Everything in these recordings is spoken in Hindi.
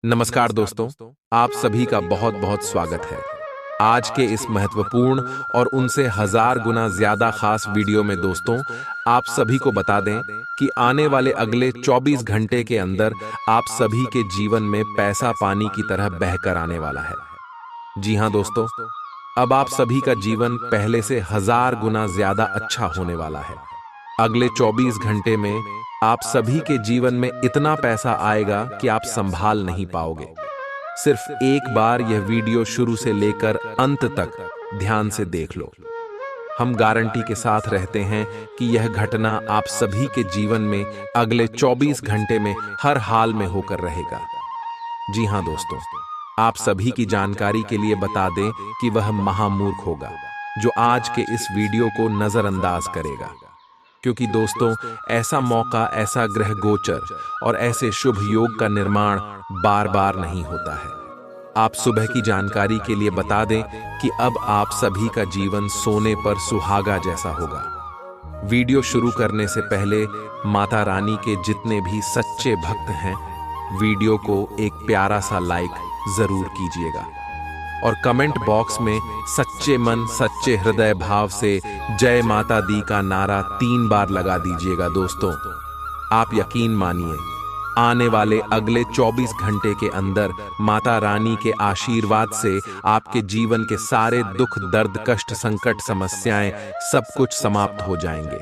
नमस्कार दोस्तों, आप सभी का बहुत बहुत स्वागत है। आज के इस महत्वपूर्ण और उनसे हजार गुना ज्यादा खास वीडियो में दोस्तों, आप सभी को बता दें कि आने वाले अगले 24 घंटे के अंदर आप सभी के जीवन में पैसा पानी की तरह बहकर आने वाला है। जी हाँ दोस्तों, अब आप सभी का जीवन पहले से हजार गुना ज्यादा अच्छा होने वाला है। अगले 24 घंटे में आप सभी के जीवन में इतना पैसा आएगा कि आप संभाल नहीं पाओगे। सिर्फ एक बार यह वीडियो शुरू से लेकर अंत तक ध्यान से देख लो। हम गारंटी के साथ रहते हैं कि यह घटना आप सभी के जीवन में अगले 24 घंटे में हर हाल में होकर रहेगा। जी हाँ दोस्तों, आप सभी की जानकारी के लिए बता दें कि वह महामूर्ख होगा जो आज के इस वीडियो को नजरअंदाज करेगा, क्योंकि दोस्तों ऐसा मौका, ऐसा ग्रह गोचर और ऐसे शुभ योग का निर्माण बार बार नहीं होता है। आप सुबह की जानकारी के लिए बता दें कि अब आप सभी का जीवन सोने पर सुहागा जैसा होगा। वीडियो शुरू करने से पहले माता रानी के जितने भी सच्चे भक्त हैं, वीडियो को एक प्यारा सा लाइक जरूर कीजिएगा और कमेंट बॉक्स में सच्चे मन सच्चे हृदय भाव से जय माता दी का नारा 3 बार लगा दीजिएगा। दोस्तों आप यकीन मानिए, आने वाले अगले 24 घंटे के अंदर माता रानी के आशीर्वाद से आपके जीवन के सारे दुख दर्द कष्ट संकट समस्याएं सब कुछ समाप्त हो जाएंगे।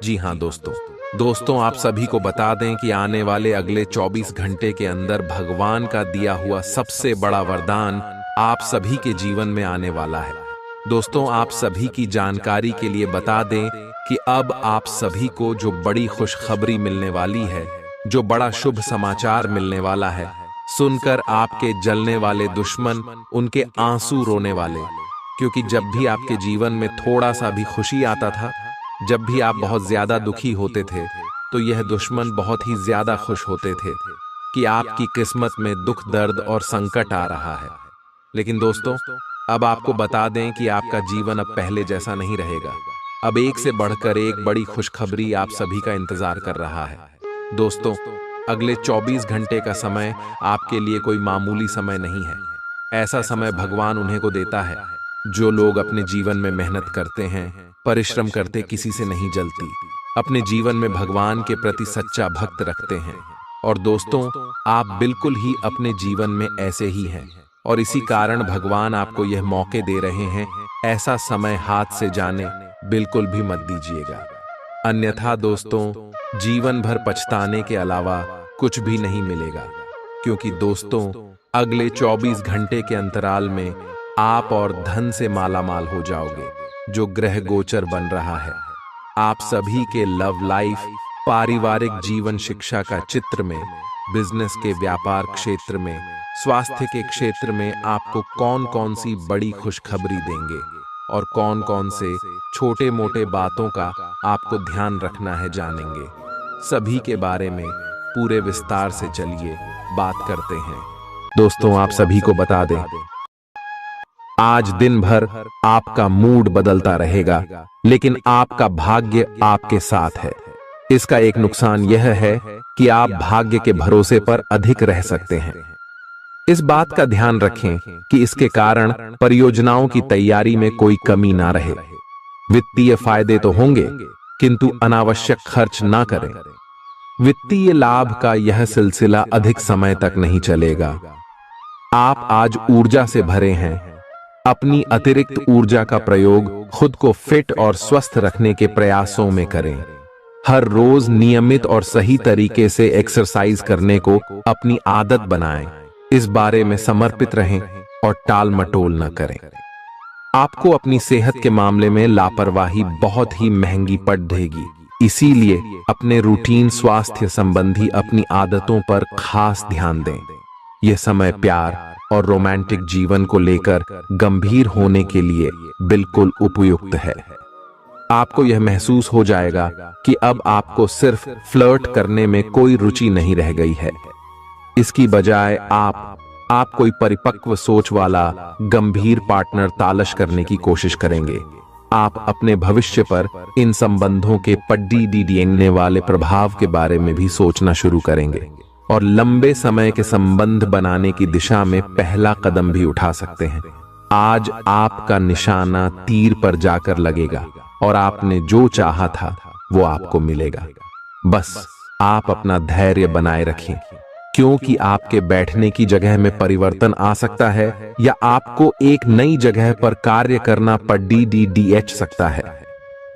जी हाँ दोस्तों आप सभी को बता दें कि आने वाले अगले 24 घंटे के अंदर भगवान का दिया हुआ सबसे बड़ा वरदान आप सभी के जीवन में आने वाला है। दोस्तों आप सभी की जानकारी के लिए बता दें कि अब आप सभी को जो बड़ी खुशखबरी मिलने वाली है, जो बड़ा शुभ समाचार मिलने वाला है, सुनकर आपके जलने वाले दुश्मन उनके आंसू रोने वाले, क्योंकि जब भी आपके जीवन में थोड़ा सा भी खुशी आता था, जब भी आप बहुत ज्यादा दुखी होते थे, तो यह दुश्मन बहुत ही ज्यादा खुश होते थे कि आपकी किस्मत में दुख दर्द और संकट आ रहा है। लेकिन दोस्तों अब आपको बता दें कि आपका जीवन अब पहले जैसा नहीं रहेगा। अब एक से बढ़कर एक बड़ी खुशखबरी आप सभी का इंतजार कर रहा है। दोस्तों अगले 24 घंटे का समय आपके लिए कोई मामूली समय नहीं है। ऐसा समय भगवान उन्हें को देता है जो लोग अपने जीवन में मेहनत करते हैं, परिश्रम करते किसी से नहीं जलती, अपने जीवन में भगवान के प्रति सच्चा भक्त रखते हैं। और दोस्तों आप बिल्कुल ही अपने जीवन में ऐसे ही हैं और इसी कारण भगवान आपको यह मौके दे रहे हैं। ऐसा समय हाथ से जाने बिल्कुल भी मत दीजिएगा, अन्यथा दोस्तों जीवन भर पछताने के अलावा कुछ भी नहीं मिलेगा। क्योंकि दोस्तों अगले 24 घंटे के अंतराल में आप और धन से मालामाल हो जाओगे, जो ग्रह गोचर बन रहा है। आप सभी के लव लाइफ, पारिवारिक जीवन, शिक्षा का चित्र में, बिजनेस के व्यापार क्षेत्र में, स्वास्थ्य के क्षेत्र में आपको कौन कौन सी बड़ी खुशखबरी देंगे और कौन कौन से छोटे मोटे बातों का आपको ध्यान रखना है, जानेंगे। सभी के बारे में पूरे विस्तार से चलिए बात करते हैं। दोस्तों आप सभी को बता दें, आज दिन भर आपका मूड बदलता रहेगा, लेकिन आपका भाग्य आपके साथ है। इसका एक नुकसान यह है कि आप भाग्य के भरोसे पर अधिक रह सकते हैं। इस बात का ध्यान रखें कि इसके कारण परियोजनाओं की तैयारी में कोई कमी ना रहे। वित्तीय फायदे तो होंगे, किंतु अनावश्यक खर्च ना करें। वित्तीय लाभ का यह सिलसिला अधिक समय तक नहीं चलेगा। आप आज ऊर्जा से भरे हैं। अपनी अतिरिक्त ऊर्जा का प्रयोग खुद को फिट और स्वस्थ रखने के प्रयासों में करें। हर रोज नियमित और सही तरीके से एक्सरसाइज करने को अपनी आदत बनाएं। इस बारे में समर्पित रहें और टाल मटोल न करें। आपको अपनी सेहत के मामले में लापरवाही बहुत ही महंगी पड़ देगी, इसीलिए अपने रूटीन स्वास्थ्य संबंधी अपनी आदतों पर खास ध्यान दें। यह समय प्यार और रोमांटिक जीवन को लेकर गंभीर होने के लिए बिल्कुल उपयुक्त है। आपको यह महसूस हो जाएगा कि अब आपको सिर्फ फ्लर्ट करने में कोई रुचि नहीं रह गई है। इसकी बजाय आप कोई परिपक्व सोच वाला गंभीर पार्टनर तलाश करने की कोशिश करेंगे। आप अपने भविष्य पर इन संबंधों के पड्डी डीडीएंगने वाले प्रभाव के बारे में भी सोचना शुरू करेंगे। और लंबे समय के संबंध बनाने की दिशा में पहला कदम भी उठा सकते हैं। आज आपका निशाना तीर पर जाकर लगेगा और आपने जो चाहा था वो आपको मिलेगा। बस आप अपना धैर्य बनाए रखें, क्योंकि आपके बैठने की जगह में परिवर्तन आ सकता है या आपको एक नई जगह पर कार्य करना पड़ सकता है।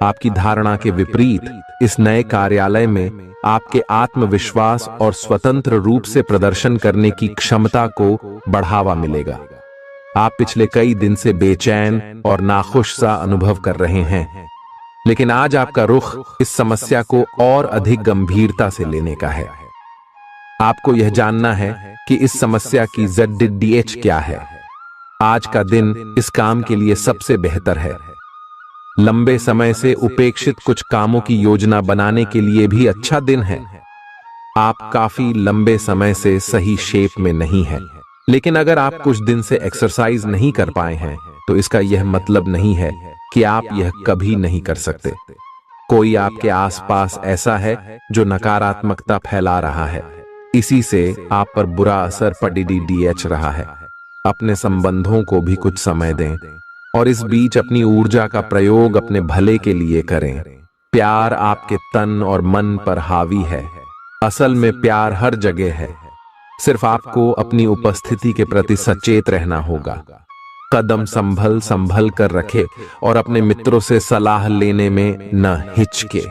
आपकी धारणा के विपरीत इस नए कार्यालय में आपके आत्मविश्वास और स्वतंत्र रूप से प्रदर्शन करने की क्षमता को बढ़ावा मिलेगा। आप पिछले कई दिन से बेचैन और नाखुश सा अनुभव कर रहे हैं, लेकिन आज आपका रुख इस समस्या को और अधिक गंभीरता से लेने का है। आपको यह जानना है कि इस समस्या की ZDH क्या है। आज का दिन इस काम के लिए सबसे बेहतर है। लंबे समय से उपेक्षित कुछ कामों की योजना बनाने के लिए भी अच्छा दिन है। आप काफी लंबे समय से सही शेप में नहीं हैं, लेकिन अगर आप कुछ दिन से एक्सरसाइज नहीं कर पाए हैं तो इसका यह मतलब नहीं है कि आप यह कभी नहीं कर सकते। कोई आपके आसपास ऐसा है जो नकारात्मकता फैला रहा है, इसी से आप पर बुरा असर पड़ रहा है। अपने संबंधों को भी कुछ समय दें और इस बीच अपनी ऊर्जा का प्रयोग अपने भले के लिए करें। प्यार आपके तन और मन पर हावी है। असल में प्यार हर जगह है, सिर्फ आपको अपनी उपस्थिति के प्रति सचेत रहना होगा। कदम संभल कर रखे और अपने मित्रों से सलाह लेने में न हिचके।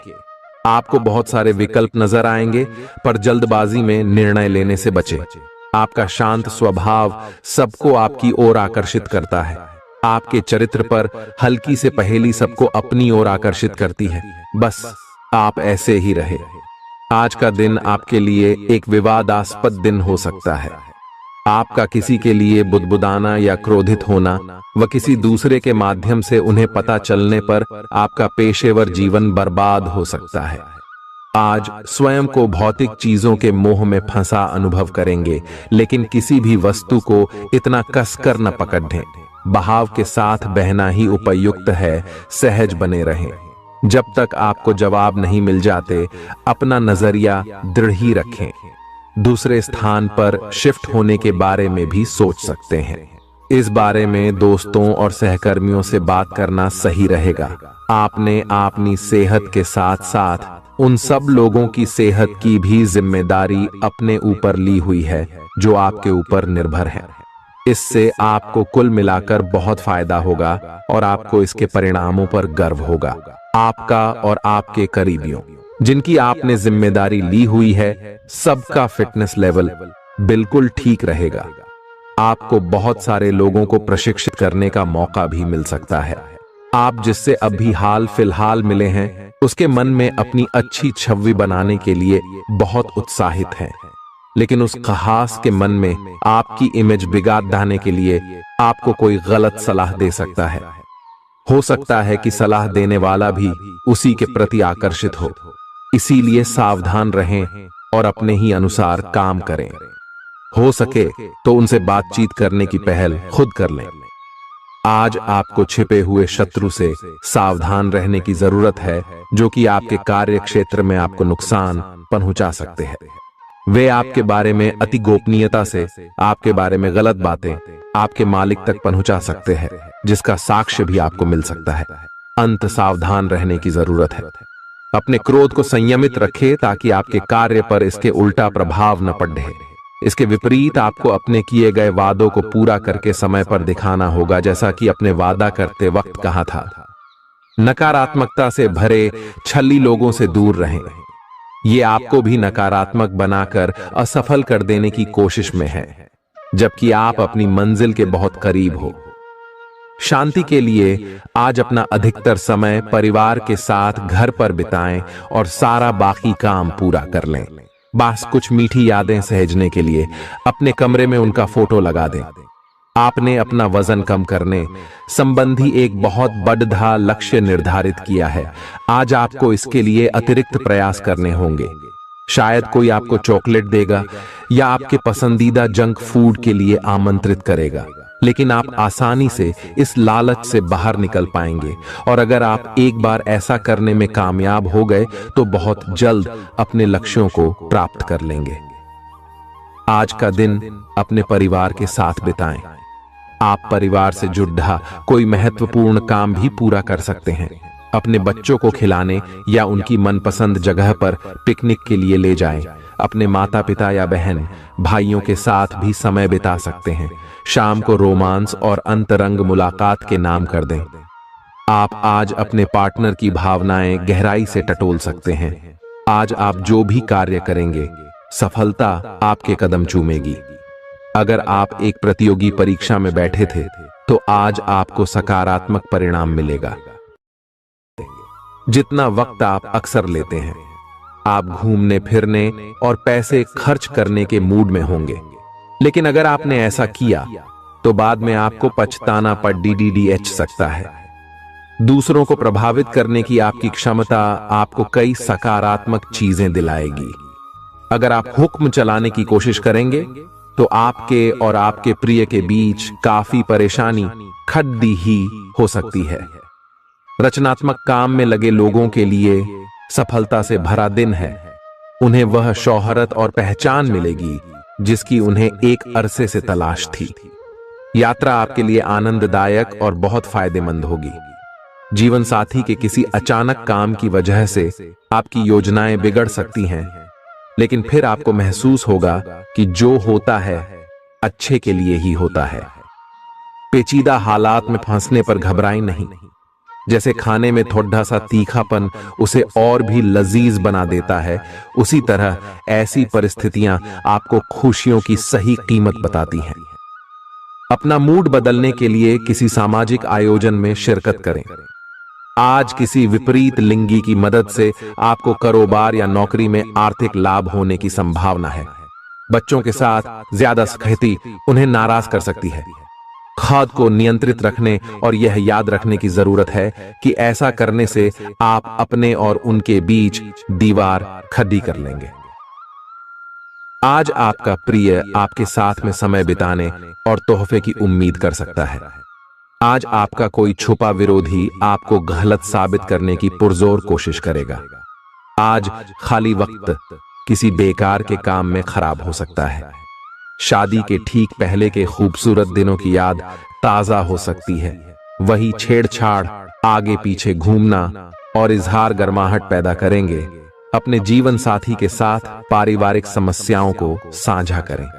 आपको बहुत सारे विकल्प नजर आएंगे, पर जल्दबाजी में निर्णय लेने से बचें। आपका शांत स्वभाव सबको आपकी ओर आकर्षित करता है। आपके चरित्र पर हल्की से पहेली सबको अपनी ओर आकर्षित करती है। बस आप ऐसे ही रहे। आज का दिन आपके लिए एक विवादास्पद दिन हो सकता है। आपका किसी के लिए बुदबुदाना या क्रोधित होना व किसी दूसरे के माध्यम से उन्हें पता चलने पर आपका पेशेवर जीवन बर्बाद हो सकता है। आज स्वयं को भौतिक चीजों के मोह में फंसा अनुभव करेंगे, लेकिन किसी भी वस्तु को इतना कसकर न पकड़ें। बहाव के साथ बहना ही उपयुक्त है। सहज बने रहें। जब तक आपको जवाब नहीं मिल जाते, अपना नजरिया दृढ़ ही रखें। दूसरे स्थान पर शिफ्ट होने के बारे में भी सोच सकते हैं। इस बारे में दोस्तों और सहकर्मियों से बात करना सही रहेगा। आपने अपनी सेहत के साथ साथ उन सब लोगों की सेहत की भी जिम्मेदारी अपने ऊपर ली हुई है जो आपके ऊपर निर्भर है। इससे आपको कुल मिलाकर बहुत फायदा होगा और आपको इसके परिणामों पर गर्व होगा। आपका और आपके करीबियों जिनकी आपने जिम्मेदारी ली हुई है, सबका फिटनेस लेवल बिल्कुल ठीक रहेगा। आपको बहुत सारे लोगों को प्रशिक्षित करने का मौका भी मिल सकता है। आप जिससे अभी हाल फिलहाल मिले हैं, उसके मन में अपनी अच्छी छवि बनाने के लिए बहुत उत्साहित हैं, लेकिन उस खास के मन में आपकी इमेज बिगाड़ डालने के लिए आपको कोई गलत सलाह दे सकता है। हो सकता है कि सलाह देने वाला भी उसी के प्रति आकर्षित हो। इसीलिए सावधान रहें और अपने ही अनुसार काम करें। हो सके तो उनसे बातचीत करने की पहल खुद कर लें। आज आपको छिपे हुए शत्रु से सावधान रहने की जरूरत है, जो कि आपके कार्य क्षेत्र में आपको नुकसान पहुंचा सकते हैं। वे आपके बारे में अति गोपनीयता से आपके बारे में गलत बातें आपके मालिक तक पहुंचा सकते हैं, जिसका साक्ष्य भी आपको मिल सकता है। अंत सावधान रहने की जरूरत है। अपने क्रोध को संयमित रखें ताकि आपके कार्य पर इसके उल्टा प्रभाव न पड़े। इसके विपरीत आपको अपने किए गए वादों को पूरा करके समय पर दिखाना होगा, जैसा कि अपने वादा करते वक्त कहा था। नकारात्मकता से भरे छली लोगों से दूर रहें। ये आपको भी नकारात्मक बनाकर असफल कर देने की कोशिश में है, जबकि आप अपनी मंजिल के बहुत करीब हो। शांति के लिए आज अपना अधिकतर समय परिवार के साथ घर पर बिताएं और सारा बाकी काम पूरा कर लें। बस कुछ मीठी यादें सहेजने के लिए अपने कमरे में उनका फोटो लगा दें। आपने अपना वजन कम करने संबंधी एक बहुत बड़ा लक्ष्य निर्धारित किया है। आज आपको इसके लिए अतिरिक्त प्रयास करने होंगे। शायद कोई आपको चॉकलेट देगा या आपके पसंदीदा जंक फूड के लिए आमंत्रित करेगा, लेकिन आप आसानी से इस लालच से बाहर निकल पाएंगे। और अगर आप एक बार ऐसा करने में कामयाब हो गए तो बहुत जल्द अपने लक्ष्यों को प्राप्त कर लेंगे। आज का दिन अपने परिवार के साथ बिताएं। आप परिवार से जुड़ा कोई महत्वपूर्ण काम भी पूरा कर सकते हैं। अपने बच्चों को खिलाने या उनकी मनपसंद जगह पर पिकनिक के लिए ले जाएं। अपने माता पिता या बहन भाइयों के साथ भी समय बिता सकते हैं। शाम को रोमांस और अंतरंग मुलाकात के नाम कर दें। आप आज अपने पार्टनर की भावनाएं गहराई से टटोल सकते हैं। आज आप जो भी कार्य करेंगे, सफलता आपके कदम चूमेगी। अगर आप एक प्रतियोगी परीक्षा में बैठे थे, तो आज आपको सकारात्मक परिणाम मिलेगा। जितना वक्त आप अक्सर लेते हैं, आप घूमने फिरने और पैसे खर्च करने के मूड में होंगे। लेकिन अगर आपने ऐसा किया, तो बाद में आपको पछताना पड़ DDDH सकता है। दूसरों को प्रभावित करने की आपकी क्षमता आपको कई सकारात्मक चीजें दिलाएगी। अगर आप हुक्म चलाने की कोशिश करेंगे, तो आपके और आपके प्रिय के बीच काफी परेशानी खड़ी ही हो सकती है। रचनात्मक काम में लगे लोगों के लिए सफलता से भरा दिन है। उन्हें वह शोहरत और पहचान मिलेगी जिसकी उन्हें एक अरसे से तलाश थी। यात्रा आपके लिए आनंददायक और बहुत फायदेमंद होगी। जीवन साथी के किसी अचानक काम की वजह से आपकी योजनाएं बिगड़ सकती हैं, लेकिन फिर आपको महसूस होगा कि जो होता है अच्छे के लिए ही होता है। पेचीदा हालात में फंसने पर घबराएं नहीं। जैसे खाने में थोड़ा सा तीखापन उसे और भी लजीज बना देता है, उसी तरह ऐसी परिस्थितियां आपको खुशियों की सही कीमत बताती हैं। अपना मूड बदलने के लिए किसी सामाजिक आयोजन में शिरकत करें। आज किसी विपरीत लिंगी की मदद से आपको कारोबार या नौकरी में आर्थिक लाभ होने की संभावना है। बच्चों के साथ ज्यादा सख्ती उन्हें नाराज कर सकती है। खुद को नियंत्रित रखने और यह याद रखने की जरूरत है कि ऐसा करने से आप अपने और उनके बीच दीवार खड़ी कर लेंगे। आज आपका प्रिय आपके साथ में समय बिताने और तोहफे की उम्मीद कर सकता है। आज आपका कोई छुपा विरोधी आपको गलत साबित करने की पुरजोर कोशिश करेगा। आज खाली वक्त किसी बेकार के काम में खराब हो सकता है। शादी के ठीक पहले के खूबसूरत दिनों की याद ताजा हो सकती है। वही छेड़छाड़, आगे पीछे घूमना और इजहार गर्माहट पैदा करेंगे। अपने जीवन साथी के साथ पारिवारिक समस्याओं को साझा करें।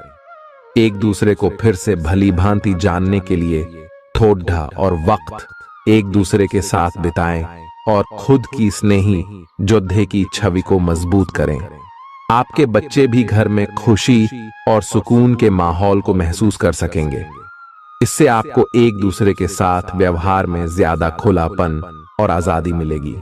एक दूसरे को फिर से भली भांति जानने के लिए थोड़ा और वक्त एक दूसरे के साथ बिताएं और खुद की स्नेही योद्धे की छवि को मजबूत करें। आपके बच्चे भी घर में खुशी और सुकून के माहौल को महसूस कर सकेंगे। इससे आपको एक दूसरे के साथ व्यवहार में ज्यादा खुलापन और आजादी मिलेगी।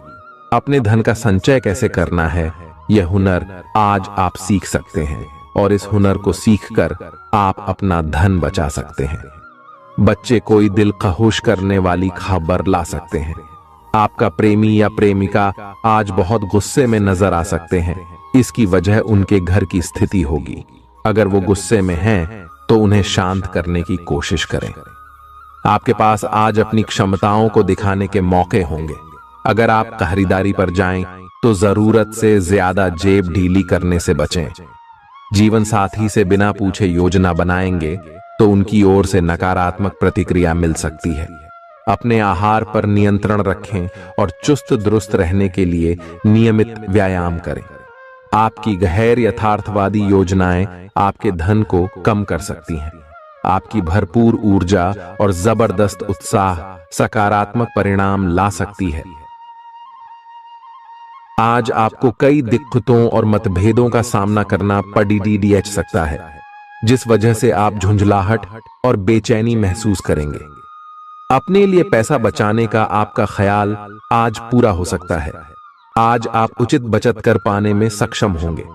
अपने धन का संचय कैसे करना है, यह हुनर आज आप सीख सकते हैं और इस हुनर को सीखकर आप अपना धन बचा सकते हैं। बच्चे कोई दिल खहुश करने वाली खबर ला सकते हैं। आपका प्रेमी या प्रेमिका आज बहुत गुस्से में नजर आ सकते हैं। इसकी वजह उनके घर की स्थिति होगी। अगर वो गुस्से में हैं, तो उन्हें शांत करने की कोशिश करें। आपके पास आज अपनी क्षमताओं को दिखाने के मौके होंगे। अगर आप खरीदारी पर जाएं, तो जरूरत से ज्यादा जेब ढीली करने से बचें। जीवन साथी से बिना पूछे योजना बनाएंगे, तो उनकी ओर से नकारात्मक प्रतिक्रिया मिल सकती है। अपने आहार पर नियंत्रण रखें और चुस्त दुरुस्त रहने के लिए नियमित व्यायाम करें। आपकी गैर यथार्थवादी योजनाएं आपके धन को कम कर सकती हैं। आपकी भरपूर ऊर्जा और जबरदस्त उत्साह सकारात्मक परिणाम ला सकती है। आज आपको कई दिक्कतों और मतभेदों का सामना करना पड़ DDH सकता है, जिस वजह से आप झुंझलाहट और बेचैनी महसूस करेंगे। अपने लिए पैसा बचाने का आपका ख्याल आज पूरा हो सकता है। आज आप उचित बचत कर पाने में सक्षम होंगे।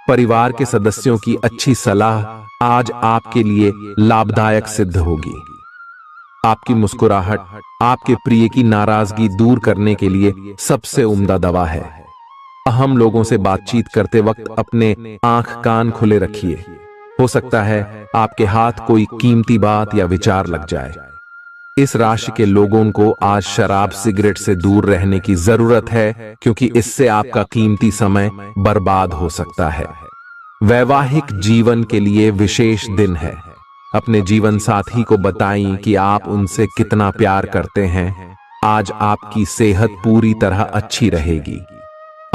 परिवार के सदस्यों की अच्छी सलाह आज आपके लिए लाभदायक सिद्ध होगी। आपकी मुस्कुराहट आपके प्रिय की नाराजगी दूर करने के लिए सबसे उम्दा दवा है। अहम लोगों से बातचीत करते वक्त अपने आंख कान खुले रखिए। हो सकता है आपके हाथ कोई कीमती बात या विचार लग जाए। इस राशि के लोगों को आज शराब सिगरेट से दूर रहने की जरूरत है, क्योंकि इससे आपका कीमती समय बर्बाद हो सकता है। वैवाहिक जीवन के लिए विशेष दिन है। अपने जीवन साथी को बताएं कि आप उनसे कितना प्यार करते हैं। आज आपकी सेहत पूरी तरह अच्छी रहेगी।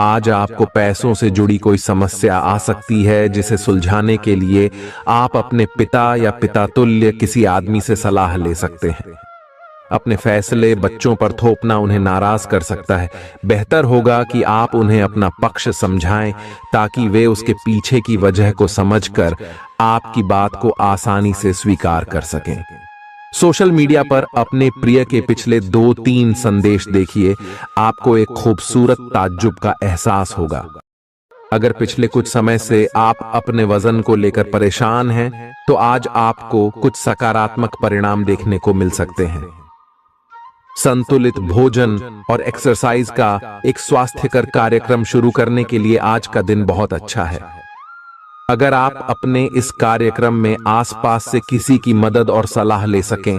आज आपको पैसों से जुड़ी कोई समस्या आ सकती है, जिसे सुलझाने के लिए आप अपने पिता या पिता तुल्य किसी आदमी से सलाह ले सकते हैं। अपने फैसले बच्चों पर थोपना उन्हें नाराज कर सकता है। बेहतर होगा कि आप उन्हें अपना पक्ष समझाएं, ताकि वे उसके पीछे की वजह को समझकर आपकी बात को आसानी से स्वीकार कर सकें। सोशल मीडिया पर अपने प्रिय के पिछले 2-3 संदेश देखिए, आपको एक खूबसूरत ताज्जुब का एहसास होगा। अगर पिछले कुछ समय से आप अपने वजन को लेकर परेशान हैं, तो आज आपको कुछ सकारात्मक परिणाम देखने को मिल सकते हैं। संतुलित भोजन और एक्सरसाइज का एक स्वास्थ्यकर कार्यक्रम शुरू करने के लिए आज का दिन बहुत अच्छा है। अगर आप अपने इस कार्यक्रम में आसपास से किसी की मदद और सलाह ले सकें,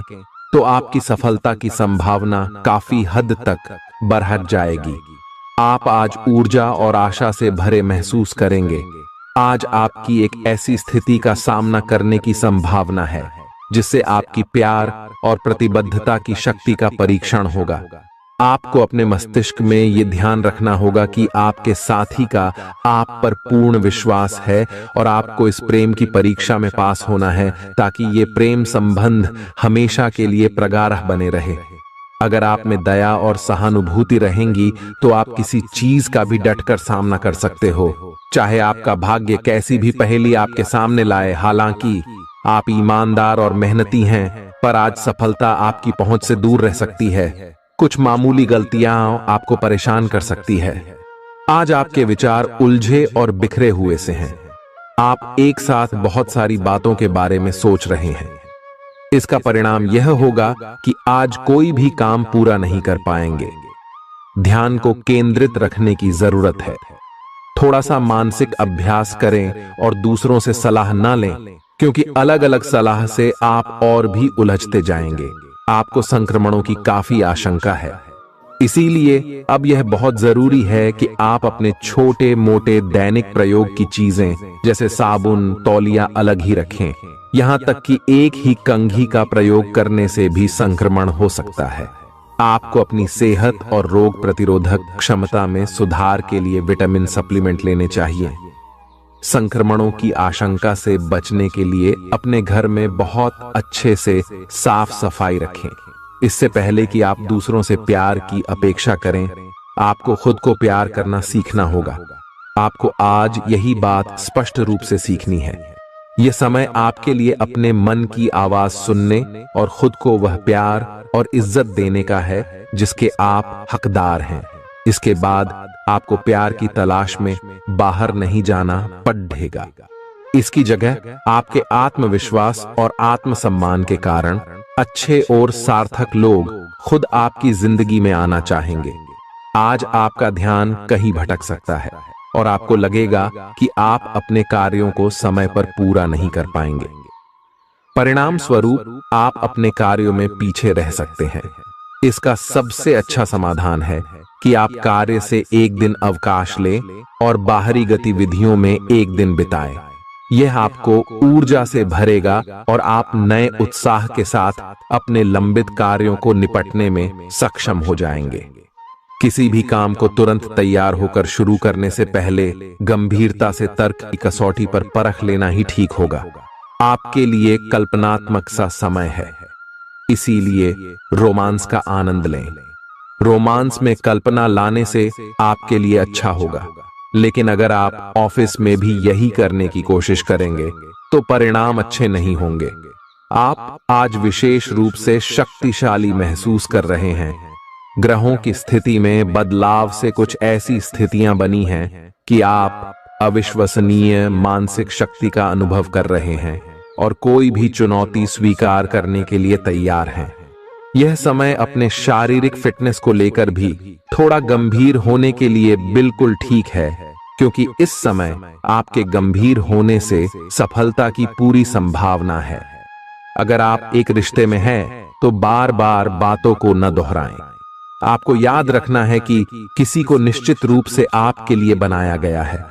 तो आपकी सफलता की संभावना काफी हद तक बढ़ जाएगी। आप आज ऊर्जा और आशा से भरे महसूस करेंगे। आज आपकी एक ऐसी स्थिति का सामना करने की संभावना है जिससे आपकी प्यार और प्रतिबद्धता की शक्ति का परीक्षण होगा। आपको अपने मस्तिष्क में यह ध्यान रखना होगा कि आपके साथी का आप पर पूर्ण विश्वास है और आपको इस प्रेम की परीक्षा में पास होना है, ताकि ये प्रेम संबंध हमेशा के लिए प्रगाढ़ बने रहे। अगर आप में दया और सहानुभूति रहेंगी, तो आप किसी चीज का भी डटकर सामना कर सकते हो, चाहे आपका भाग्य कैसी भी पहेली आपके सामने लाए। हालांकि आप ईमानदार और मेहनती हैं, पर आज सफलता आपकी पहुंच से दूर रह सकती है। कुछ मामूली गलतियां आपको परेशान कर सकती है। आज आपके विचार उलझे और बिखरे हुए से हैं। आप एक साथ बहुत सारी बातों के बारे में सोच रहे हैं। इसका परिणाम यह होगा कि आज कोई भी काम पूरा नहीं कर पाएंगे। ध्यान को केंद्रित रखने की जरूरत है। थोड़ा सा मानसिक अभ्यास करें और दूसरों से सलाह ना लें, क्योंकि अलग अलग सलाह से आप और भी उलझते जाएंगे। आपको संक्रमणों की काफी आशंका है, इसीलिए अब यह बहुत जरूरी है कि आप अपने छोटे मोटे दैनिक प्रयोग की चीजें जैसे साबुन, तौलिया अलग ही रखें। यहां तक कि एक ही कंघी का प्रयोग करने से भी संक्रमण हो सकता है। आपको अपनी सेहत और रोग प्रतिरोधक क्षमता में सुधार के लिए विटामिन सप्लीमेंट लेने चाहिए। संक्रमणों की आशंका से बचने के लिए अपने घर में बहुत अच्छे से साफ सफाई रखें। इससे पहले कि आप दूसरों से प्यार की अपेक्षा करें, आपको खुद को प्यार करना सीखना होगा। आपको आज यही बात स्पष्ट रूप से सीखनी है। यह समय आपके लिए अपने मन की आवाज सुनने और खुद को वह प्यार और इज्जत देने का है जिसके आप हकदार हैं। इसके बाद आपको प्यार की तलाश में बाहर नहीं जाना पड़ेगा। इसकी जगह आपके आत्मविश्वास और आत्मसम्मान के कारण अच्छे और सार्थक लोग खुद आपकी जिंदगी में आना चाहेंगे। आज आपका ध्यान कहीं भटक सकता है और आपको लगेगा कि आप अपने कार्यों को समय पर पूरा नहीं कर पाएंगे। परिणाम स्वरूप आप अपने कार्यों में पीछे रह सकते हैं। इसका सबसे अच्छा समाधान है कि आप कार्य से एक दिन अवकाश लें और बाहरी गतिविधियों में एक दिन बिताएं। यह आपको ऊर्जा से भरेगा और आप नए उत्साह के साथ अपने लंबित कार्यों को निपटने में सक्षम हो जाएंगे। किसी भी काम को तुरंत तैयार होकर शुरू करने से पहले गंभीरता से तर्क की कसौटी पर परख लेना ही ठीक होगा। आपके लिए कल्पनात्मक सा समय है, इसीलिए रोमांस का आनंद लें। रोमांस में कल्पना लाने से आपके लिए अच्छा होगा, लेकिन अगर आप ऑफिस में भी यही करने की कोशिश करेंगे तो परिणाम अच्छे नहीं होंगे। आप आज विशेष रूप से शक्तिशाली महसूस कर रहे हैं। ग्रहों की स्थिति में बदलाव से कुछ ऐसी स्थितियां बनी हैं कि आप अविश्वसनीय मानसिक शक्ति का अनुभव कर रहे हैं और कोई भी चुनौती स्वीकार करने के लिए तैयार हैं। यह समय अपने शारीरिक फिटनेस को लेकर भी थोड़ा गंभीर होने के लिए बिल्कुल ठीक है, क्योंकि इस समय आपके गंभीर होने से सफलता की पूरी संभावना है। अगर आप एक रिश्ते में हैं, तो बार बार बातों को न दोहराएं। आपको याद रखना है कि किसी को निश्चित रूप से आपके लिए बनाया गया है।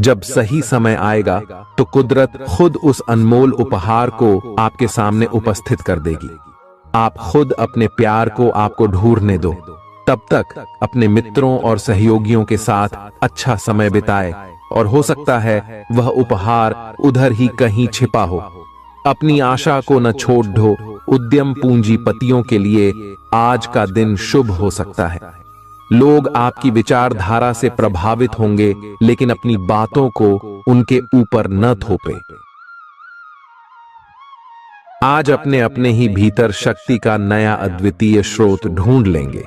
जब सही समय आएगा तो कुदरत खुद उस अनमोल उपहार को आपके सामने उपस्थित कर देगी। आप खुद अपने प्यार को आपको ढूंढने दो। तब तक अपने मित्रों और सहयोगियों के साथ अच्छा समय बिताए, और हो सकता है वह उपहार उधर ही कहीं छिपा हो। अपनी आशा को न छोड़ दो। उद्यम पूंजीपतियों के लिए आज का दिन शुभ हो सकता है। लोग आपकी विचारधारा से प्रभावित होंगे, लेकिन अपनी बातों को उनके ऊपर न थोपे। आज अपने अपने ही भीतर शक्ति का नया अद्वितीय स्रोत ढूंढ लेंगे,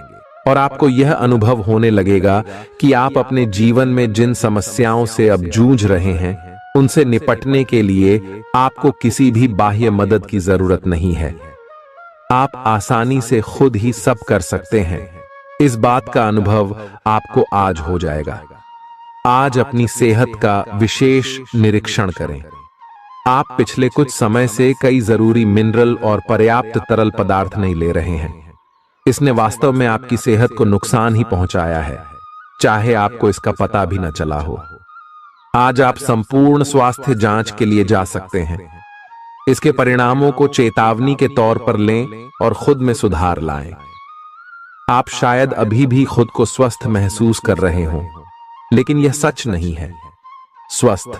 और आपको यह अनुभव होने लगेगा कि आप अपने जीवन में जिन समस्याओं से अब जूझ रहे हैं, उनसे निपटने के लिए आपको किसी भी बाह्य मदद की जरूरत नहीं है। आप आसानी से खुद ही सब कर सकते हैं। इस बात का अनुभव आपको आज हो जाएगा। आज अपनी सेहत का विशेष निरीक्षण करें। आप पिछले कुछ समय से कई जरूरी मिनरल और पर्याप्त तरल पदार्थ नहीं ले रहे हैं। इसने वास्तव में आपकी सेहत को नुकसान ही पहुंचाया है, चाहे आपको इसका पता भी न चला हो। आज आप संपूर्ण स्वास्थ्य जांच के लिए जा सकते हैं। इसके परिणामों को चेतावनी के तौर पर लें और खुद में सुधार लाएं। आप शायद अभी भी खुद को स्वस्थ महसूस कर रहे हों, लेकिन यह सच नहीं है। स्वस्थ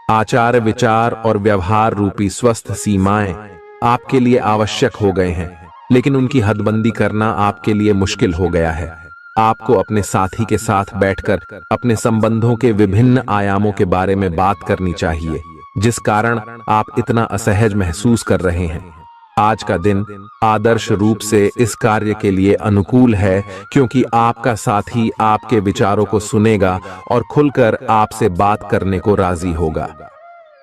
आचार, विचार और व्यवहार रूपी स्वस्थ सीमाएं आपके लिए आवश्यक हो गए हैं, लेकिन उनकी हदबंदी करना आपके लिए मुश्किल हो गया है। आपको अपने साथी के साथ बैठकर अपने संबंधों के विभिन्न आयामों के बारे में बात करनी चाहिए, जिस कारण आप इतना असहज महसूस कर रहे हैं। आज का दिन आदर्श रूप से इस कार्य के लिए अनुकूल है, क्योंकि आपका साथी आपके विचारों को सुनेगा और खुलकर आपसे बात करने को राजी होगा।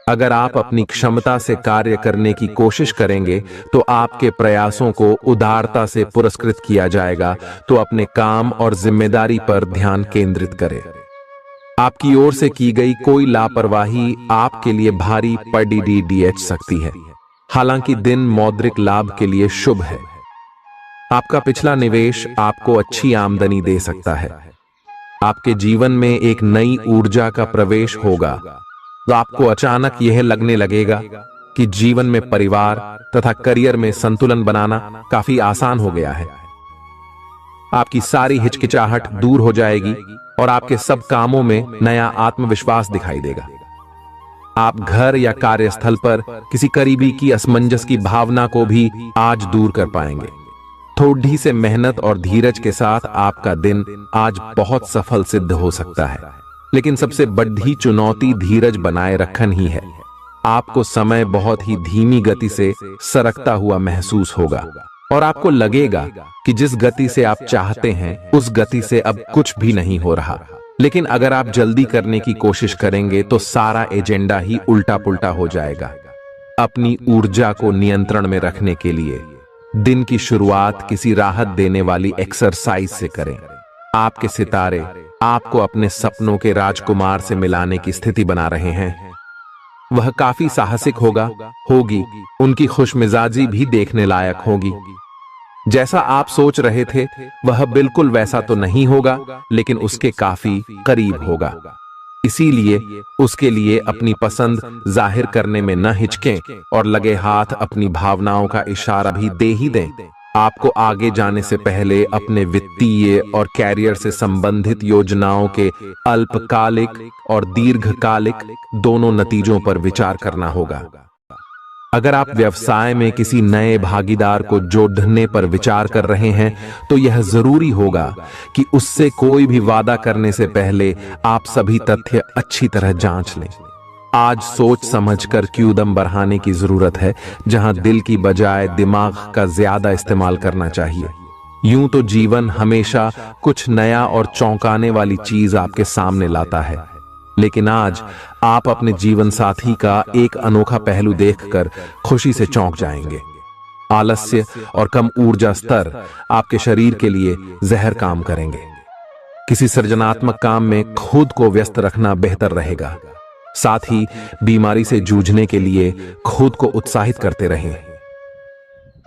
अगर आप अपनी क्षमता से कार्य करने की कोशिश करेंगे तो आपके प्रयासों को उदारता से पुरस्कृत किया जाएगा। तो अपने काम और जिम्मेदारी पर ध्यान केंद्रित करें। आपकी ओर से की गई कोई लापरवाही आपके लिए भारी पड़ सकती है। हालांकि दिन मौद्रिक लाभ के लिए शुभ है। आपका पिछला निवेश आपको अच्छी आमदनी दे सकता है। आपके जीवन में एक नई ऊर्जा का प्रवेश होगा, तो आपको अचानक यह लगने लगेगा कि जीवन में परिवार तथा करियर में संतुलन बनाना काफी आसान हो गया है। आपकी सारी हिचकिचाहट दूर हो जाएगी और आपके सब कामों में नया आत्मविश्वास दिखाई देगा। आप घर या कार्यस्थल पर किसी करीबी की असमंजस की भावना को भी आज दूर कर पाएंगे। थोड़ी से मेहनत और धीरज के साथ आपका दिन आज बहुत सफल सिद्ध हो सकता है, लेकिन सबसे बड़ी चुनौती धीरज बनाए रखना ही है। आपको समय बहुत ही धीमी गति से सरकता हुआ महसूस होगा और आपको लगेगा कि जिस गति से आप चाहते हैं उस गति से अब कुछ भी नहीं हो रहा। लेकिन अगर आप जल्दी करने की कोशिश करेंगे तो सारा एजेंडा ही उल्टा पुल्टा हो जाएगा। अपनी ऊर्जा को नियंत्रण में रखने के लिए दिन की शुरुआत किसी राहत देने वाली एक्सरसाइज से करें। आपके सितारे आपको अपने सपनों के राजकुमार से मिलाने की स्थिति बना रहे हैं। वह काफी साहसिक होगी। उनकी खुशमिजाजी भी देखने लायक होगी। जैसा आप सोच रहे थे वह बिल्कुल वैसा तो नहीं होगा, लेकिन उसके काफी करीब होगा। इसीलिए उसके लिए अपनी पसंद जाहिर करने में न हिचकें और लगे हाथ अपनी भावनाओं का इशारा भी दे ही दें। आपको आगे जाने से पहले अपने वित्तीय और कैरियर से संबंधित योजनाओं के अल्पकालिक और दीर्घकालिक दोनों नतीजों पर विचार करना होगा। अगर आप व्यवसाय में किसी नए भागीदार को जोड़ने पर विचार कर रहे हैं तो यह जरूरी होगा कि उससे कोई भी वादा करने से पहले आप सभी तथ्य अच्छी तरह जांच लें। आज सोच समझकर कदम बढ़ाने की जरूरत है, जहां दिल की बजाय दिमाग का ज्यादा इस्तेमाल करना चाहिए। यूं तो जीवन हमेशा कुछ नया और चौंकाने वाली चीज आपके सामने लाता है, लेकिन आज आप अपने जीवन साथी का एक अनोखा पहलू देखकर खुशी से चौंक जाएंगे। आलस्य और कम ऊर्जा स्तर आपके शरीर के लिए जहर काम करेंगे। किसी सृजनात्मक काम में खुद को व्यस्त रखना बेहतर रहेगा। साथ ही बीमारी से जूझने के लिए खुद को उत्साहित करते रहें।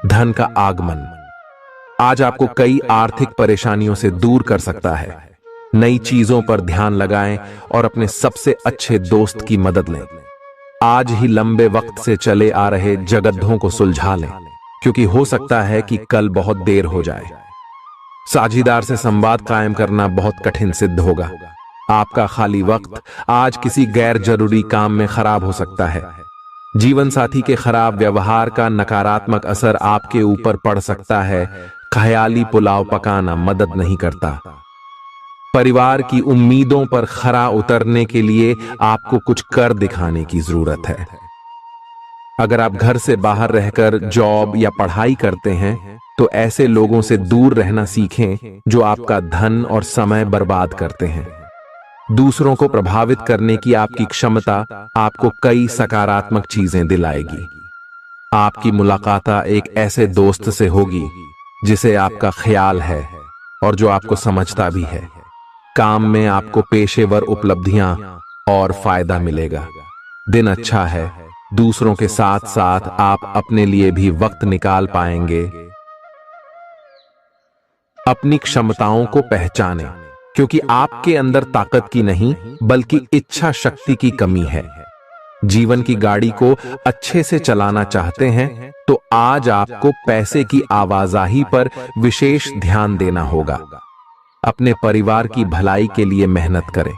धन का आगमन आज आपको कई आर्थिक परेशानियों से दूर कर सकता है, नई चीजों पर ध्यान लगाएं और अपने सबसे अच्छे दोस्त की मदद लें। आज ही लंबे वक्त से चले आ रहे जगड्ढों को सुलझा लें, क्योंकि हो सकता है कि कल बहुत देर हो जाए। साझीदार से संवाद कायम करना बहुत कठिन सिद्ध होगा। आपका खाली वक्त आज किसी गैर जरूरी काम में खराब हो सकता है। जीवन साथी के खराब व्यवहार का नकारात्मक असर आपके ऊपर पड़ सकता है। ख्याली पुलाव पकाना मदद नहीं करता। परिवार की उम्मीदों पर खरा उतरने के लिए आपको कुछ कर दिखाने की जरूरत है। अगर आप घर से बाहर रहकर जॉब या पढ़ाई करते हैं तो ऐसे लोगों से दूर रहना सीखें जो आपका धन और समय बर्बाद करते हैं। दूसरों को प्रभावित करने की आपकी क्षमता आपको कई सकारात्मक चीजें दिलाएगी। आपकी मुलाकात एक ऐसे दोस्त से होगी जिसे आपका ख्याल है और जो आपको समझता भी है। काम में आपको पेशेवर उपलब्धियां और फायदा मिलेगा। दिन अच्छा है। दूसरों के साथ साथ आप अपने लिए भी वक्त निकाल पाएंगे। अपनी क्षमताओं को पहचानें, क्योंकि आपके अंदर ताकत की नहीं बल्कि इच्छा शक्ति की कमी है। जीवन की गाड़ी को अच्छे से चलाना चाहते हैं तो आज आपको पैसे की आवाजाही पर विशेष ध्यान देना होगा। अपने परिवार की भलाई के लिए मेहनत करें।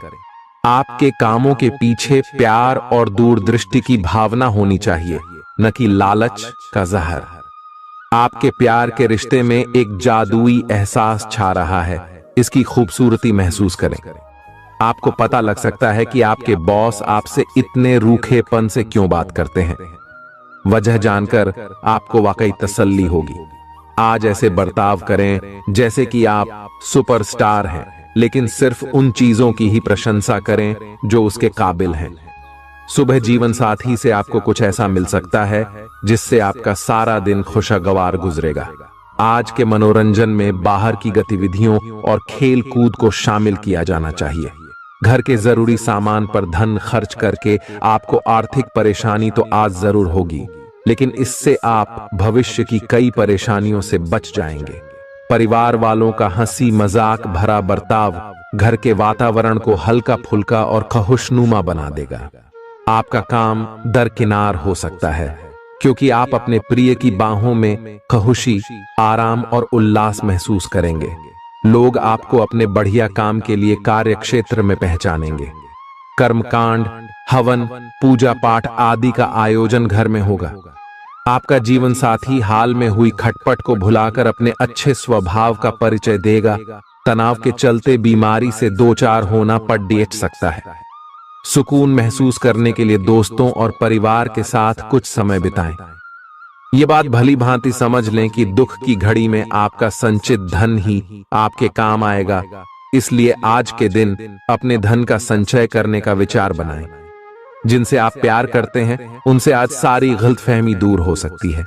आपके कामों के पीछे प्यार और दूरदृष्टि की भावना होनी चाहिए, न कि लालच का जहर। आपके प्यार के रिश्ते में एक जादुई एहसास छा रहा है। इसकी खूबसूरती महसूस करें। आपको पता लग सकता है कि आपके बॉस आपसे इतने रूखेपन से क्यों बात करते हैं। वजह जानकर आपको वाकई तसल्ली होगी। आज ऐसे बर्ताव करें जैसे कि आप सुपरस्टार हैं, लेकिन सिर्फ उन चीजों की ही प्रशंसा करें जो उसके काबिल हैं। सुबह जीवन साथी से आपको कुछ ऐसा मिल सकता है जिससे आपका सारा दिन खुशगवार गुजरेगा। आज के मनोरंजन में बाहर की गतिविधियों और खेल कूद को शामिल किया जाना चाहिए। घर के जरूरी सामान पर धन खर्च करके आपको आर्थिक परेशानी तो आज जरूर होगी, लेकिन इससे आप भविष्य की कई परेशानियों से बच जाएंगे। परिवार वालों का हंसी मजाक भरा बर्ताव घर के वातावरण को हल्का फुल्का और खुशनुमा बना देगा। आपका काम दरकिनार हो सकता है, क्योंकि आप अपने प्रिय की बाहों में खुशी, आराम और उल्लास महसूस करेंगे। लोग आपको अपने बढ़िया काम के लिए कार्य क्षेत्र में पहचानेंगे। कर्मकांड, हवन, पूजा पाठ आदि का आयोजन घर में होगा। आपका जीवन साथी हाल में हुई खटपट को भुलाकर अपने अच्छे स्वभाव का परिचय देगा। तनाव के चलते बीमारी से दो चार होना पड़ सकता है। सुकून महसूस करने के लिए दोस्तों और परिवार के साथ कुछ समय बिताएं। ये बात भली भांति समझ लें कि दुख की घड़ी में आपका संचित धन ही आपके काम आएगा। इसलिए आज के दिन अपने धन का संचय करने का विचार बनाएं। जिनसे आप प्यार करते हैं उनसे आज सारी गलतफहमी दूर हो सकती है।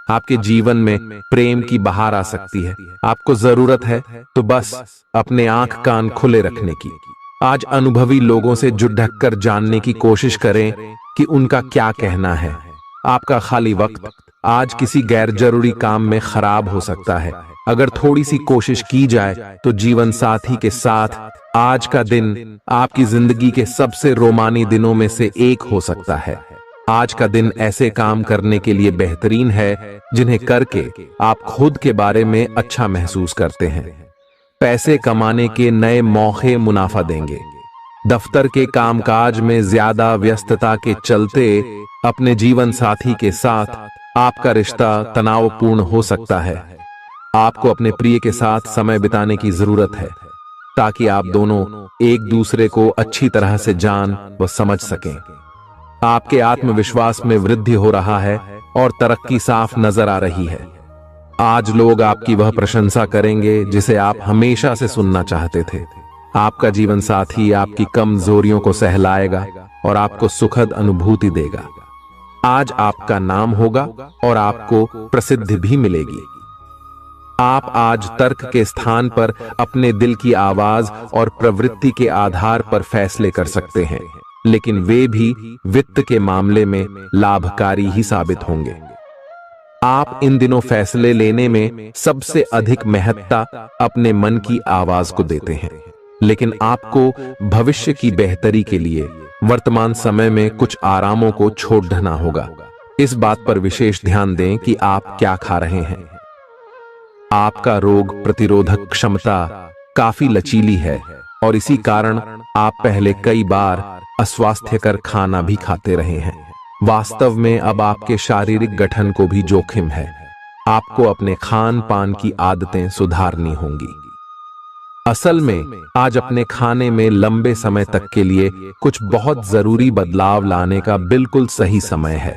आपके जीवन में प्रेम की बहार आ सकती है। आपको जरूरत है तो बस अपने आंख कान खुले रखने की। आज अनुभवी लोगों से जुड़ ढक कर जानने की कोशिश करें कि उनका क्या कहना है। आपका खाली वक्त आज किसी गैर जरूरी काम में खराब हो सकता है। अगर थोड़ी सी कोशिश की जाए तो जीवन साथी के साथ आज का दिन आपकी जिंदगी के सबसे रोमानी दिनों में से एक हो सकता है। आज का दिन ऐसे काम करने के लिए बेहतरीन है जिन्हें करके आप खुद के बारे में अच्छा महसूस करते हैं। पैसे कमाने के नए मौके मुनाफा देंगे। दफ्तर के कामकाज में ज्यादा व्यस्तता के चलते अपने जीवन साथी के साथ आपका रिश्ता तनावपूर्ण हो सकता है। आपको अपने प्रिय के साथ समय बिताने की जरूरत है ताकि आप दोनों एक दूसरे को अच्छी तरह से जान व समझ सकें। आपके आत्मविश्वास में वृद्धि हो रहा है और तरक्की साफ नजर आ रही है। आज लोग आपकी वह प्रशंसा करेंगे जिसे आप हमेशा से सुनना चाहते थे। आपका जीवन साथी आपकी कमजोरियों को सहलाएगा और आपको सुखद अनुभूति देगा। आज आपका नाम होगा और आपको प्रसिद्धि भी मिलेगी। आप आज तर्क के स्थान पर अपने दिल की आवाज और प्रवृत्ति के आधार पर फैसले कर सकते हैं, लेकिन वे भी वित्त के मामले में लाभकारी ही साबित होंगे। आप इन दिनों फैसले लेने में सबसे अधिक महत्ता अपने मन की आवाज को देते हैं, लेकिन आपको भविष्य की बेहतरी के लिए वर्तमान समय में कुछ आरामों को छोड़ना होगा। इस बात पर विशेष ध्यान दें कि आप क्या खा रहे हैं। आपका रोग प्रतिरोधक क्षमता काफी लचीली है और इसी कारण आप पहले कई बार अस्वास्थ्यकर खाना भी खाते रहे हैं। वास्तव में अब आपके शारीरिक गठन को भी जोखिम है। आपको अपने खान पान की आदतें सुधारनी होंगी। असल में आज अपने खाने में लंबे समय तक के लिए कुछ बहुत जरूरी बदलाव लाने का बिल्कुल सही समय है।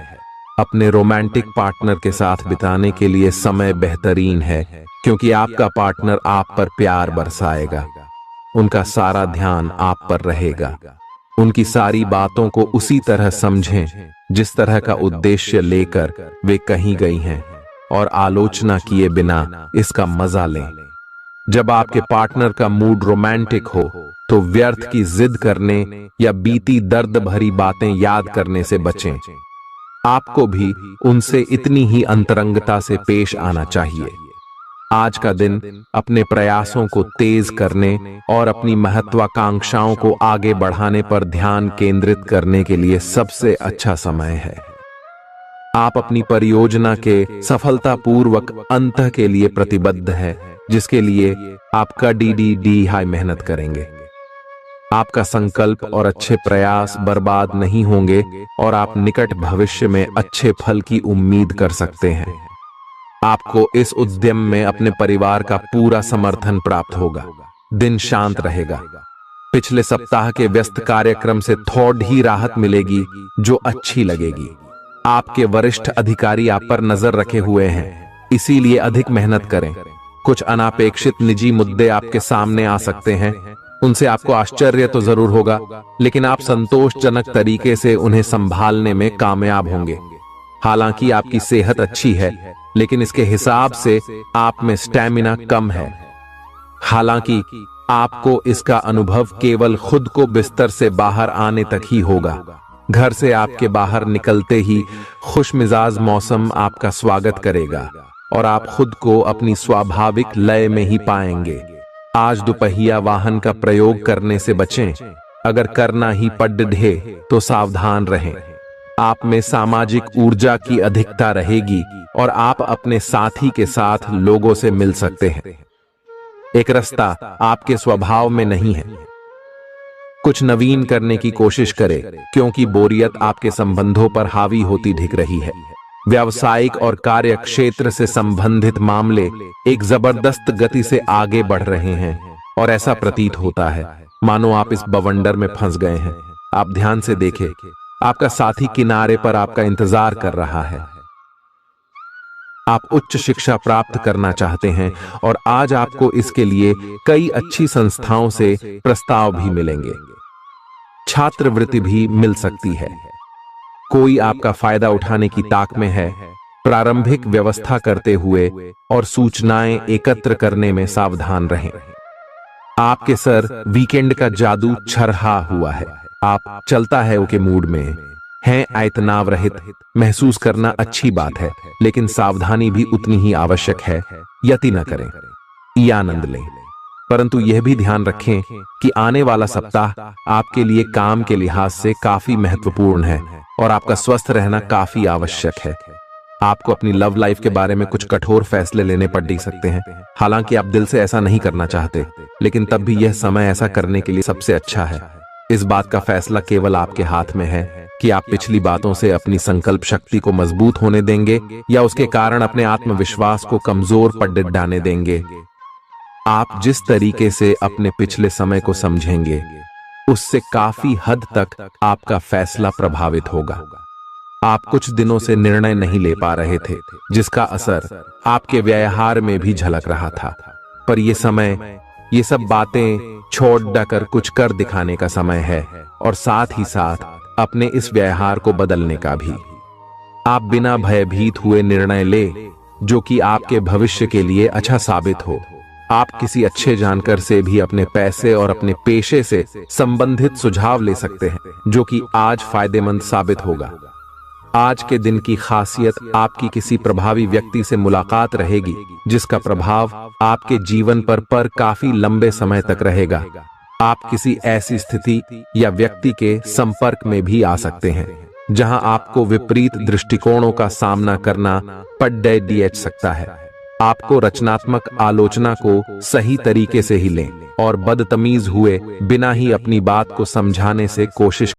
अपने रोमांटिक पार्टनर के साथ बिताने के लिए समय बेहतरीन है, क्योंकि आपका पार्टनर आप पर प्यार बरसाएगा। उनका सारा ध्यान आप पर रहेगा। उनकी सारी बातों को उसी तरह समझें जिस तरह का उद्देश्य लेकर वे कहीं गई हैं, और आलोचना किए बिना इसका मजा लें। जब आपके पार्टनर का मूड रोमांटिक हो तो व्यर्थ की जिद करने या बीती दर्द भरी बातें याद करने से बचें। आपको भी उनसे इतनी ही अंतरंगता से पेश आना चाहिए। आज का दिन अपने प्रयासों को तेज करने और अपनी महत्वाकांक्षाओं को आगे बढ़ाने पर ध्यान केंद्रित करने के लिए सबसे अच्छा समय है। आप अपनी परियोजना के सफलतापूर्वक अंत के लिए प्रतिबद्ध हैं, जिसके लिए आपका डी हाई मेहनत करेंगे। आपका संकल्प और अच्छे प्रयास बर्बाद नहीं होंगे और आप निकट भविष्य में अच्छे फल की उम्मीद कर सकते हैं। आपको इस उद्यम में अपने परिवार का पूरा समर्थन प्राप्त होगा। दिन शांत रहेगा। पिछले सप्ताह के व्यस्त कार्यक्रम से थोड़ी ही राहत मिलेगी, जो अच्छी लगेगी। आपके वरिष्ठ अधिकारी आप पर नजर रखे हुए हैं, इसीलिए अधिक मेहनत करें। कुछ अनापेक्षित निजी मुद्दे आपके सामने आ सकते हैं। उनसे आपको आश्चर्य तो जरूर होगा, लेकिन आप संतोषजनक तरीके से उन्हें संभालने में कामयाब होंगे। हालांकि आपकी सेहत अच्छी है, लेकिन इसके हिसाब से आप में स्टैमिना कम है। हालांकि आपको इसका अनुभव केवल खुद को बिस्तर से बाहर आने तक ही होगा। घर से आपके बाहर निकलते ही खुशमिजाज मौसम आपका स्वागत करेगा और आप खुद को अपनी स्वाभाविक लय में ही पाएंगे। आज दुपहिया वाहन का प्रयोग करने से बचें। अगर करना ही पड़े तो सावधान रहें। आप में सामाजिक ऊर्जा की अधिकता रहेगी और आप अपने साथी के साथ लोगों से मिल सकते हैं। एक रास्ता आपके स्वभाव में नहीं है। कुछ नवीन करने की कोशिश करें, क्योंकि बोरियत आपके संबंधों पर हावी होती दिख रही है। व्यावसायिक और कार्य क्षेत्र से संबंधित मामले एक जबरदस्त गति से आगे बढ़ रहे हैं और ऐसा प्रतीत होता है मानो आप इस बवंडर में फंस गए हैं। आप ध्यान से देखें, आपका साथी किनारे पर आपका इंतजार कर रहा है। आप उच्च शिक्षा प्राप्त करना चाहते हैं और आज आपको इसके लिए कई अच्छी संस्थाओं से प्रस्ताव भी मिलेंगे। छात्रवृत्ति भी मिल सकती है। कोई आपका फायदा उठाने की ताक में है। प्रारंभिक व्यवस्था करते हुए और सूचनाएं एकत्र करने में सावधान रहें। आपके सर वीकेंड का जादू छरहा हुआ है। आप चलता है के मूड में हैं। तनाव रहित महसूस करना अच्छी बात है, लेकिन सावधानी भी उतनी ही आवश्यक है। यति न करें, ये आनंद लें, परंतु यह भी ध्यान रखें कि आने वाला सप्ताह आपके लिए काम के लिहाज से काफी महत्वपूर्ण है और आपका स्वस्थ रहना काफी आवश्यक है। आपको अपनी लव लाइफ के बारे में कुछ कठोर फैसले लेने पड़ सकते हैं। हालांकि आप दिल से ऐसा नहीं करना चाहते, लेकिन तब भी यह समय ऐसा करने के लिए सबसे अच्छा है। इस बात का फैसला केवल आपके हाथ में है कि आप पिछली बातों से अपनी संकल्प शक्ति को मजबूत होने देंगे या उसके कारण अपने आत्मविश्वास को कमजोर पड़ डालने देंगे। आप जिस तरीके से अपने पिछले समय को समझेंगे, उससे काफी हद तक आपका फैसला प्रभावित होगा। आप कुछ दिनों से निर्णय नहीं ले पा रहे थे, जिसका असर आपके व्यवहार में भी झलक रहा था। पर यह समय ये सब बातें छोड़ कर कुछ कर दिखाने का समय है और साथ ही साथ अपने इस व्यवहार को बदलने का भी। आप बिना भयभीत हुए निर्णय ले जो कि आपके भविष्य के लिए अच्छा साबित हो। आप किसी अच्छे जानकार से भी अपने पैसे और अपने पेशे से संबंधित सुझाव ले सकते हैं, जो कि आज फायदेमंद साबित होगा। आज के दिन की खासियत आपकी किसी प्रभावी व्यक्ति से मुलाकात रहेगी, जिसका प्रभाव आपके जीवन पर काफी लंबे समय तक रहेगा। आप किसी ऐसी स्थिति या व्यक्ति के संपर्क में भी आ सकते हैं जहां आपको विपरीत दृष्टिकोणों का सामना करना पड़ सकता है। आपको रचनात्मक आलोचना को सही तरीके से ही लें और बदतमीज हुए बिना ही अपनी बात को समझाने से कोशिश